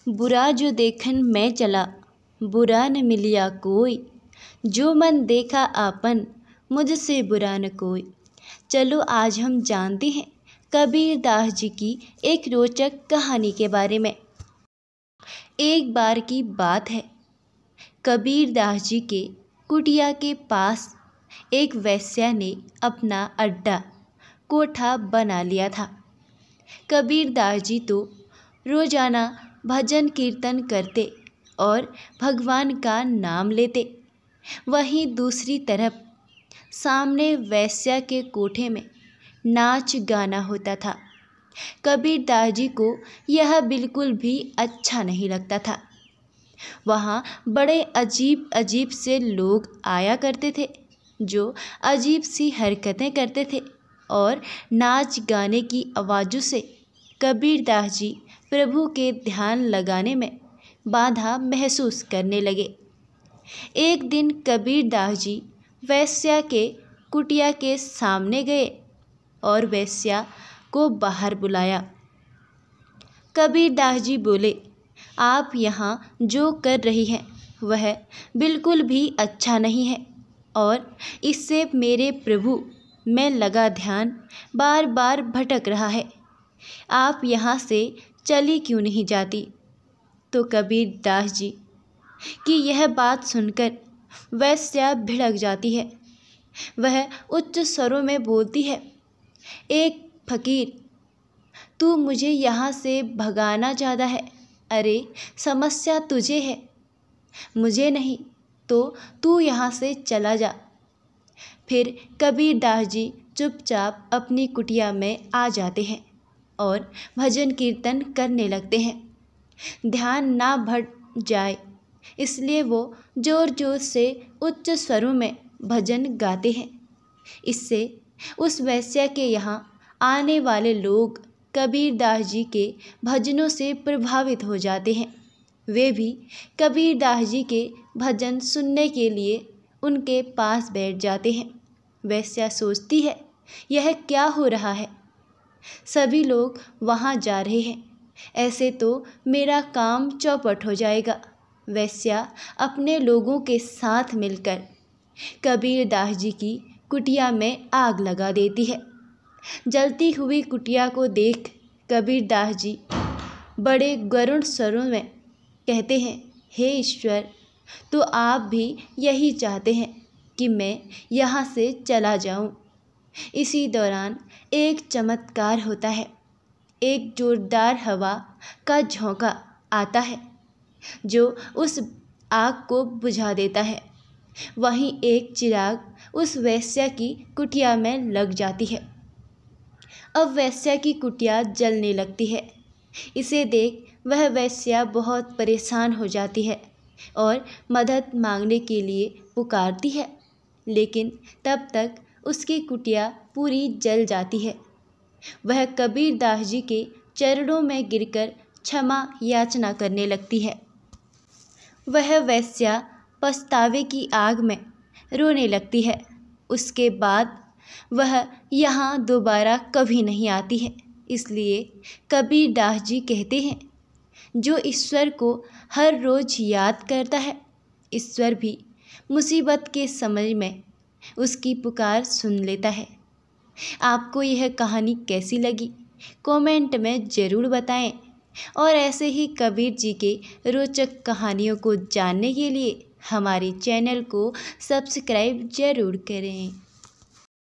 बुरा जो देखन मैं चला, बुरा न मिलिया कोई। जो मन देखा आपन, मुझसे बुरा न कोई। चलो आज हम जानते हैं कबीर दास जी की एक रोचक कहानी के बारे में। एक बार की बात है, कबीर दास जी के कुटिया के पास एक वेश्या ने अपना अड्डा कोठा बना लिया था। कबीर दास जी तो रोजाना भजन कीर्तन करते और भगवान का नाम लेते। वहीं दूसरी तरफ सामने वेश्या के कोठे में नाच गाना होता था। कबीर दास जी को यह बिल्कुल भी अच्छा नहीं लगता था। वहाँ बड़े अजीब अजीब से लोग आया करते थे जो अजीब सी हरकतें करते थे और नाच गाने की आवाज़ों से कबीर दास जी प्रभु के ध्यान लगाने में बाधा महसूस करने लगे। एक दिन कबीर दास जी वेश्या के कुटिया के सामने गए और वेश्या को बाहर बुलाया। कबीर दास जी बोले, आप यहाँ जो कर रही हैं वह बिल्कुल भी अच्छा नहीं है और इससे मेरे प्रभु में लगा ध्यान बार बार भटक रहा है। आप यहाँ से चली क्यों नहीं जाती? तो कबीर दास जी की यह बात सुनकर वेश्या भिड़क जाती है। वह उच्च स्वरों में बोलती है, एक फकीर, तू मुझे यहाँ से भगाना चाहता है। अरे समस्या तुझे है, मुझे नहीं, तो तू यहाँ से चला जा। फिर कबीर दास जी चुपचाप अपनी कुटिया में आ जाते हैं और भजन कीर्तन करने लगते हैं। ध्यान ना भट जाए इसलिए वो जोर जोर से उच्च स्वरों में भजन गाते हैं। इससे उस वेश्या के यहाँ आने वाले लोग कबीर दास जी के भजनों से प्रभावित हो जाते हैं। वे भी कबीर दास जी के भजन सुनने के लिए उनके पास बैठ जाते हैं। वेश्या सोचती है, यह क्या हो रहा है? सभी लोग वहाँ जा रहे हैं, ऐसे तो मेरा काम चौपट हो जाएगा। वेश्या अपने लोगों के साथ मिलकर कबीर दास जी की कुटिया में आग लगा देती है। जलती हुई कुटिया को देख कबीर दास जी बड़े गरुड़ स्वरों में कहते हैं, हे ईश्वर, तो आप भी यही चाहते हैं कि मैं यहाँ से चला जाऊँ। इसी दौरान एक चमत्कार होता है। एक जोरदार हवा का झोंका आता है जो उस आग को बुझा देता है। वहीं एक चिराग उस वेश्या की कुटिया में लग जाती है। अब वेश्या की कुटिया जलने लगती है। इसे देख वह वेश्या बहुत परेशान हो जाती है और मदद मांगने के लिए पुकारती है, लेकिन तब तक उसकी कुटिया पूरी जल जाती है। वह कबीर दास जी के चरणों में गिरकर क्षमा याचना करने लगती है। वह वेश्या पछतावे की आग में रोने लगती है। उसके बाद वह यहाँ दोबारा कभी नहीं आती है। इसलिए कबीर दास जी कहते हैं, जो ईश्वर को हर रोज़ याद करता है, ईश्वर भी मुसीबत के समय में उसकी पुकार सुन लेता है। आपको यह कहानी कैसी लगी? कमेंट में ज़रूर बताएं और ऐसे ही कबीर जी के रोचक कहानियों को जानने के लिए हमारे चैनल को सब्सक्राइब ज़रूर करें।